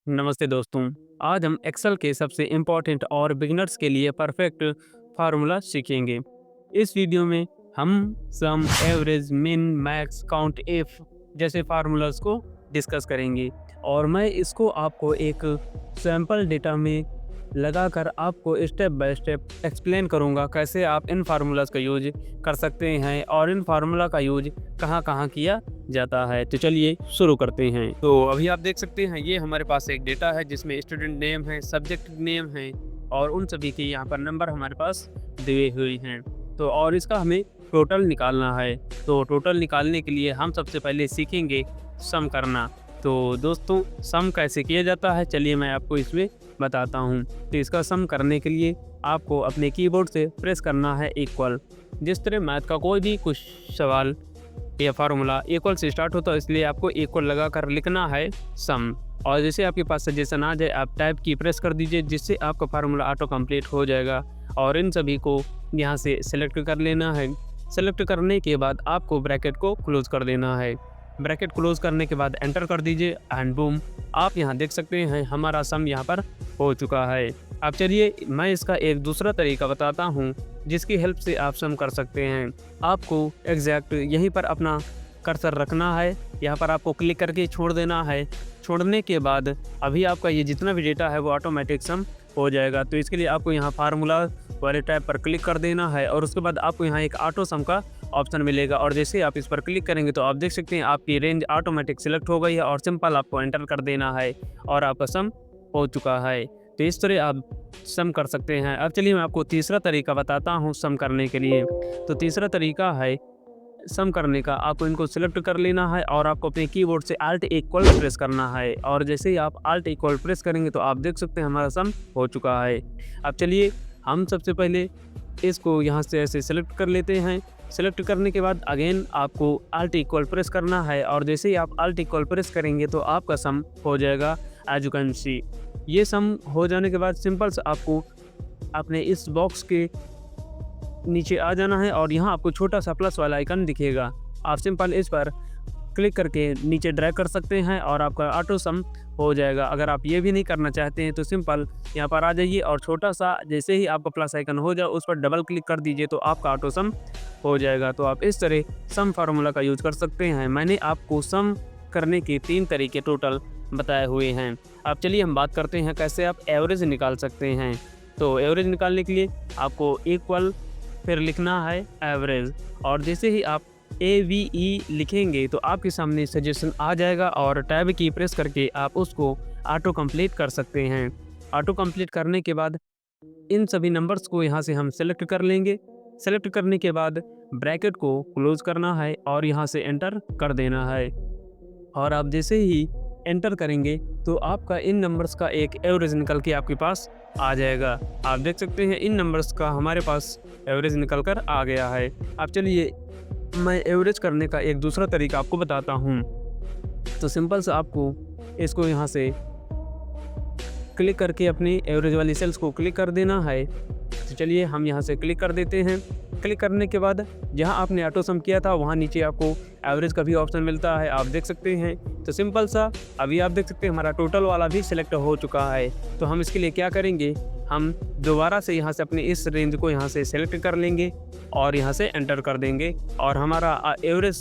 नमस्ते दोस्तों। आज हम एक्सेल के सबसे इम्पोर्टेंट और बिगिनर्स के लिए परफेक्ट फार्मूला सीखेंगे। इस वीडियो में हम सम, एवरेज, मिन, मैक्स, काउंट, इफ जैसे फार्मूलाज को डिस्कस करेंगे और मैं इसको आपको एक सैंपल डेटा में लगाकर आपको स्टेप बाय स्टेप एक्सप्लेन करूंगा कैसे आप इन फार्मूलाज का यूज कर सकते हैं और इन फार्मूला का यूज कहाँ-कहाँ किया जाता है। तो चलिए शुरू करते हैं। तो अभी आप देख सकते हैं ये हमारे पास एक डेटा है जिसमें स्टूडेंट नेम है, सब्जेक्ट नेम है और उन सभी के यहाँ पर नंबर हमारे पास दिए हुए हैं। तो और इसका हमें टोटल निकालना है। तो टोटल निकालने के लिए हम सबसे पहले सीखेंगे सम करना। तो दोस्तों सम कैसे किया जाता है चलिए मैं आपको इसमें बताता हूँ। तो इसका सम करने के लिए आपको अपने कीबोर्ड से प्रेस करना है इक्वल। जिस तरह मैथ का कोई भी कुछ सवाल या फार्मूला इक्वल से स्टार्ट होता है इसलिए आपको इक्वल लगा कर लिखना है सम। और जैसे आपके पास सजेशन आ जाए आप टाइप की प्रेस कर दीजिए जिससे आपका फार्मूला ऑटो कंप्लीट हो जाएगा। और इन सभी को यहाँ से सिलेक्ट कर लेना है। सेलेक्ट करने के बाद आपको ब्रैकेट को क्लोज कर देना है। ब्रैकेट क्लोज करने के बाद एंटर कर दीजिए एंड बूम, आप यहाँ देख सकते हैं हमारा सम यहाँ पर हो चुका है। अब चलिए मैं इसका एक दूसरा तरीका बताता हूँ जिसकी हेल्प से आप सम कर सकते हैं। आपको एग्जैक्ट यहीं पर अपना कर्सर रखना है, यहाँ पर आपको क्लिक करके छोड़ देना है। छोड़ने के बाद अभी आपका ये जितना भी डेटा है वो ऑटोमेटिक सम हो जाएगा। तो इसके लिए आपको यहाँ फार्मूला वाले टैब पर क्लिक कर देना है और उसके बाद आपको यहाँ एक ऑटो सम का ऑप्शन मिलेगा और जैसे आप इस पर क्लिक करेंगे तो आप देख सकते हैं आपकी रेंज ऑटोमेटिक सिलेक्ट हो गई है और सिंपल आपको एंटर कर देना है और आपका सम हो चुका है। तो इस तरह आप सम कर सकते हैं। अब चलिए मैं आपको तीसरा तरीका बताता हूँ सम करने के लिए। तो तीसरा तरीका है सम करने का, आपको इनको सिलेक्ट कर लेना है और आपको अपने कीबोर्ड से Alt इक्वल प्रेस करना है और जैसे ही आप Alt इक्वल प्रेस करेंगे तो आप देख सकते हैं हमारा सम हो चुका है। अब चलिए हम सबसे पहले इसको यहाँ से ऐसे सिलेक्ट कर लेते हैं। सिलेक्ट करने के बाद अगेन आपको Alt इक्वल प्रेस करना है और जैसे ही आप Alt इक्वल प्रेस करेंगे तो आपका सम हो जाएगा। एज यू कैन सी ये सम हो जाने के बाद सिंपल से आपको अपने इस बॉक्स के नीचे आ जाना है और यहाँ आपको छोटा सा प्लस वाला आइकन दिखेगा। आप सिंपल इस पर क्लिक करके नीचे ड्रैग कर सकते हैं और आपका ऑटो सम हो जाएगा। अगर आप ये भी नहीं करना चाहते हैं तो सिंपल यहाँ पर आ जाइए और छोटा सा जैसे ही आपका प्लस आइकन हो जाए उस पर डबल क्लिक कर दीजिए तो आपका ऑटो सम हो जाएगा। तो आप इस तरह सम फार्मूला का यूज़ कर सकते हैं। मैंने आपको सम करने के 3 तरीके टोटल बताए हुए हैं। अब चलिए हम बात करते हैं कैसे आप एवरेज निकाल सकते हैं। तो एवरेज निकालने के लिए आपको इक्वल फिर लिखना है एवरेज और जैसे ही आप AVE लिखेंगे तो आपके सामने सजेशन आ जाएगा और टैब की प्रेस करके आप उसको ऑटो कंप्लीट कर सकते हैं। ऑटो कंप्लीट करने के बाद इन सभी नंबर्स को यहाँ से हम सेलेक्ट कर लेंगे। सेलेक्ट करने के बाद ब्रैकेट को क्लोज करना है और यहाँ से एंटर कर देना है और आप जैसे ही एंटर करेंगे तो आपका इन नंबर्स का एक एवरेज निकल के आपके पास आ जाएगा। आप देख सकते हैं इन नंबर्स का हमारे पास एवरेज निकल कर आ गया है। अब चलिए मैं एवरेज करने का एक दूसरा तरीका आपको बताता हूँ। तो सिंपल से आपको इसको यहाँ से क्लिक करके अपनी एवरेज वाली सेल्स को क्लिक कर देना है। तो चलिए हम यहाँ से क्लिक कर देते हैं। क्लिक करने के बाद जहाँ आपने ऑटो सम किया था वहाँ नीचे आपको एवरेज का भी ऑप्शन मिलता है, आप देख सकते हैं। तो सिंपल सा अभी आप देख सकते हैं हमारा टोटल वाला भी सिलेक्ट हो चुका है। तो हम इसके लिए क्या करेंगे, हम दोबारा से यहाँ से अपने इस रेंज को यहाँ से सेलेक्ट कर लेंगे और यहाँ से एंटर कर देंगे और हमारा एवरेज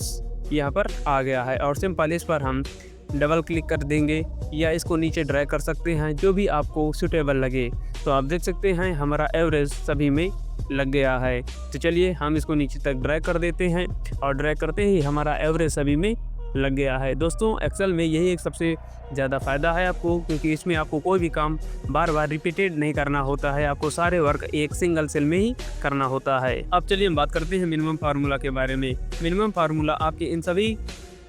यहाँ पर आ गया है और सिंपल इस पर हम डबल क्लिक कर देंगे या इसको नीचे ड्रैग कर सकते हैं जो भी आपको सूटेबल लगे। तो आप देख सकते हैं हमारा एवरेज सभी में लग गया है। तो चलिए हम इसको नीचे तक ड्रैग कर देते हैं और ड्रैग करते ही हमारा एवरेज सभी में लग गया है। दोस्तों एक्सेल में यही एक सबसे ज़्यादा फ़ायदा है आपको, क्योंकि इसमें आपको कोई भी काम बार बार रिपीटेड नहीं करना होता है, आपको सारे वर्क एक सिंगल सेल में ही करना होता है। अब चलिए हम बात करते हैं मिनिमम फार्मूला के बारे में। मिनिमम फार्मूला आपके इन सभी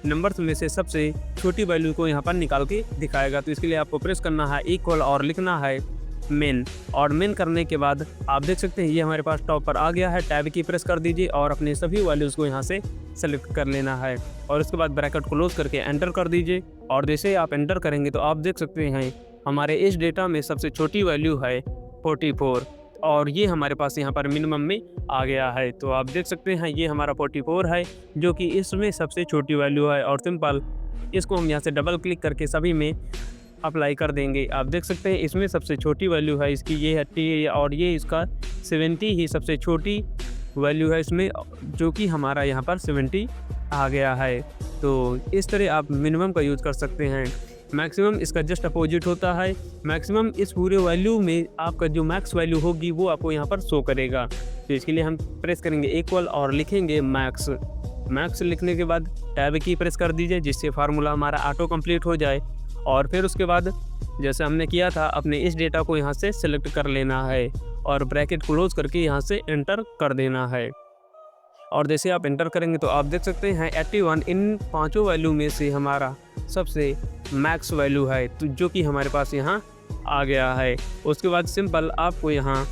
नंबर्स में से सबसे छोटी वैल्यू को यहाँ पर निकाल के दिखाएगा। तो इसके लिए आपको प्रेस करना है इक्वल और लिखना है मेन और मेन करने के बाद आप देख सकते हैं ये हमारे पास टॉप पर आ गया है। टैब की प्रेस कर दीजिए और अपने सभी वैल्यूज़ को यहाँ से सेलेक्ट कर लेना है और उसके बाद ब्रैकेट क्लोज करके एंटर कर दीजिए और जैसे आप एंटर करेंगे तो आप देख सकते हैं हमारे इस डेटा में सबसे छोटी वैल्यू है 44 और ये हमारे पास यहाँ पर मिनिमम में आ गया है। तो आप देख सकते हैं ये हमारा 44 है जो कि इसमें सबसे छोटी वैल्यू है और सिंपल इसको हम यहाँ से डबल क्लिक करके सभी में अप्लाई कर देंगे। आप देख सकते हैं इसमें सबसे छोटी वैल्यू है इसकी ये है टी और ये इसका 70 ही सबसे छोटी वैल्यू है इसमें, जो कि हमारा यहाँ पर 70 आ गया है। तो इस तरह आप मिनिमम का यूज़ कर सकते हैं। मैक्सिमम इसका जस्ट अपोजिट होता है। मैक्सिमम इस पूरे वैल्यू में आपका जो मैक्स वैल्यू होगी वो आपको यहाँ पर शो करेगा। तो इसके लिए हम प्रेस करेंगे इक्वल और लिखेंगे मैक्स। मैक्स लिखने के बाद टैब की प्रेस कर दीजिए, जिससे फार्मूला हमारा ऑटो कंप्लीट हो जाए। और फिर उसके बाद जैसे हमने किया था अपने इस डेटा को यहाँ से सिलेक्ट कर लेना है और ब्रैकेट क्लोज करके यहाँ से एंटर कर देना है। और जैसे आप एंटर करेंगे तो आप देख सकते हैं 81 इन पांचों वैल्यू में से हमारा सबसे मैक्स वैल्यू है, तो जो कि हमारे पास यहाँ आ गया है। उसके बाद सिंपल आपको यहाँ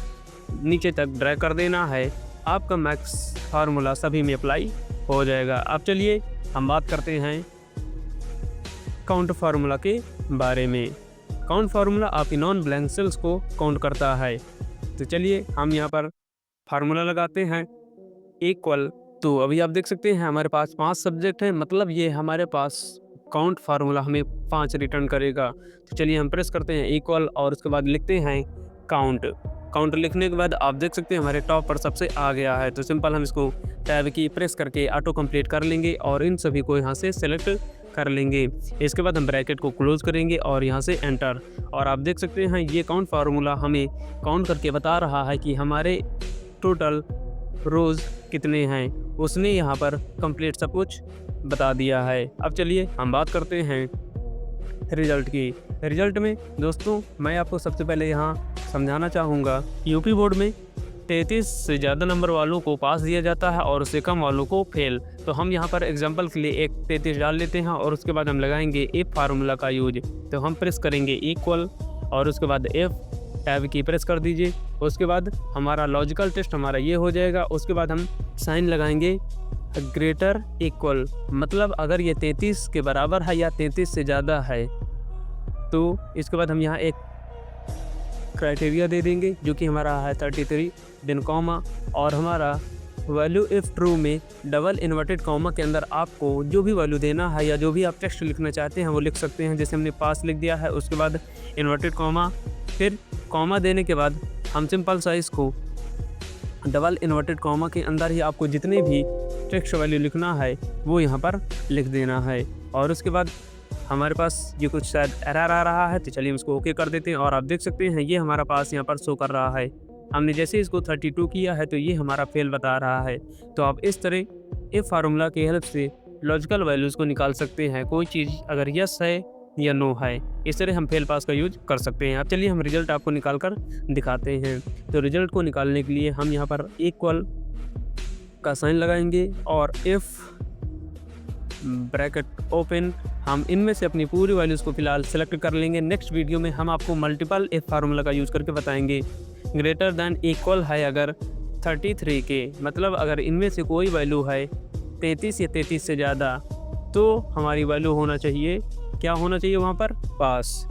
नीचे तक ड्रैग कर देना है, आपका मैक्स फार्मूला सभी में अप्लाई हो जाएगा। अब चलिए हम बात करते हैं काउंट फार्मूला के बारे में। काउंट फार्मूला आपकी नॉन ब्लैंक सेल्स को काउंट करता है। तो चलिए हम यहाँ पर फार्मूला लगाते हैं इक्वल। तो अभी आप देख सकते हैं हमारे पास 5 सब्जेक्ट हैं, मतलब ये हमारे पास काउंट फार्मूला हमें 5 रिटर्न करेगा। तो चलिए हम प्रेस करते हैं इक्वल और उसके बाद लिखते हैं काउंट। काउंट लिखने के बाद आप देख सकते हैं हमारे टॉप पर सबसे आ गया है। तो सिंपल हम इसको टैब की प्रेस करके ऑटो कंप्लीट कर लेंगे और इन सभी को यहाँ से सेलेक्ट कर लेंगे। इसके बाद हम ब्रैकेट को क्लोज करेंगे और यहाँ से एंटर। और आप देख सकते हैं ये काउंट फार्मूला हमें काउंट करके बता रहा है कि हमारे टोटल रोज़ कितने हैं। उसने यहाँ पर कंप्लीट सब कुछ बता दिया है। अब चलिए हम बात करते हैं रिजल्ट की। रिजल्ट में दोस्तों मैं आपको सबसे पहले यहाँ समझाना चाहूँगा, यूपी बोर्ड में 33 से ज़्यादा नंबर वालों को पास दिया जाता है और उससे कम वालों को फेल। तो हम यहाँ पर एग्जांपल के लिए एक 33 डाल लेते हैं और उसके बाद हम लगाएंगे इफ फार्मूला का यूज। तो हम प्रेस करेंगे इक्वल और उसके बाद इफ टैब की प्रेस कर दीजिए। उसके बाद हमारा लॉजिकल टेस्ट हमारा ये हो जाएगा। उसके बाद हम साइन लगाएंगे ग्रेटर इक्वल, मतलब अगर ये 33 के बराबर है या 33 से ज़्यादा है। तो इसके बाद हम यहाँ एक क्राइटेरिया दे देंगे जो कि हमारा है 33 देन कॉमा, और हमारा वैल्यू इफ़ ट्रू में डबल इन्वर्टेड कॉमा के अंदर आपको जो भी वैल्यू देना है या जो भी आप टेक्स्ट लिखना चाहते हैं वो लिख सकते हैं। जैसे हमने पास लिख दिया है, उसके बाद इन्वर्टेड कॉमा, फिर कॉमा देने के बाद हम सिंपल सा इसको डबल इन्वर्टेड कॉमा के अंदर ही आपको जितने भी टेक्स्ट वैल्यू लिखना है वो यहाँ पर लिख देना है। और उसके बाद हमारे पास ये कुछ शायद एरर आ रहा है, तो चलिए हम इसको ओके कर देते हैं। और आप देख सकते हैं ये हमारा पास यहाँ पर शो कर रहा है। हमने जैसे इसको 32 किया है तो ये हमारा फेल बता रहा है। तो आप इस तरह इफ फार्मूला की हेल्प से लॉजिकल वैल्यूज़ को निकाल सकते हैं। कोई चीज़ अगर यस है या नो है, इस तरह हम फेल पास का यूज कर सकते हैं। अब चलिए हम रिजल्ट आपको निकाल कर दिखाते हैं। तो रिजल्ट को निकालने के लिए हम यहाँ पर इक्वल का साइन लगाएंगे और इफ़ ब्रैकेट ओपन, हम इनमें से अपनी पूरी वैल्यूज़ को फिलहाल सेलेक्ट कर लेंगे। नेक्स्ट वीडियो में हम आपको मल्टीपल इफ फार्मूला का यूज़ करके बताएंगे। ग्रेटर दैन इक्वल है अगर 33 के, मतलब अगर इनमें से कोई वैल्यू है 33 या 33 से ज़्यादा, तो हमारी वैल्यू होना चाहिए, क्या होना चाहिए वहाँ पर, पास।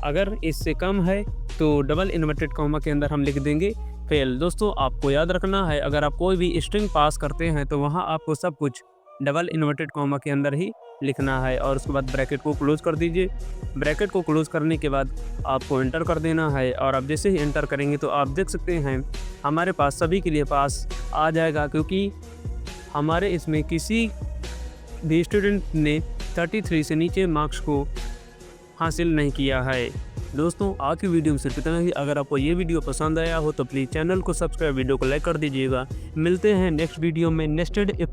अगर इससे कम है तो डबल इन्वर्टेड कॉमा के अंदर हम लिख देंगे फेल। दोस्तों आपको याद रखना है, अगर आप कोई भी स्ट्रिंग पास करते हैं तो वहाँ आपको सब कुछ डबल इन्वर्टेड कॉमा के अंदर ही लिखना है। और उसके बाद ब्रैकेट को क्लोज़ कर दीजिए। ब्रैकेट को क्लोज़ करने के बाद आपको एंटर कर देना है। और आप जैसे ही एंटर करेंगे तो आप देख सकते हैं हमारे पास सभी के लिए पास आ जाएगा, क्योंकि हमारे इसमें किसी भी स्टूडेंट ने 33 से नीचे मार्क्स को हासिल नहीं किया है। दोस्तों आज की वीडियो में सिर्फ इतना ही। अगर आपको ये वीडियो पसंद आया हो तो प्लीज़ चैनल को सब्सक्राइब, वीडियो को लाइक कर दीजिएगा। मिलते हैं नेक्स्ट वीडियो में नेस्टेड इफ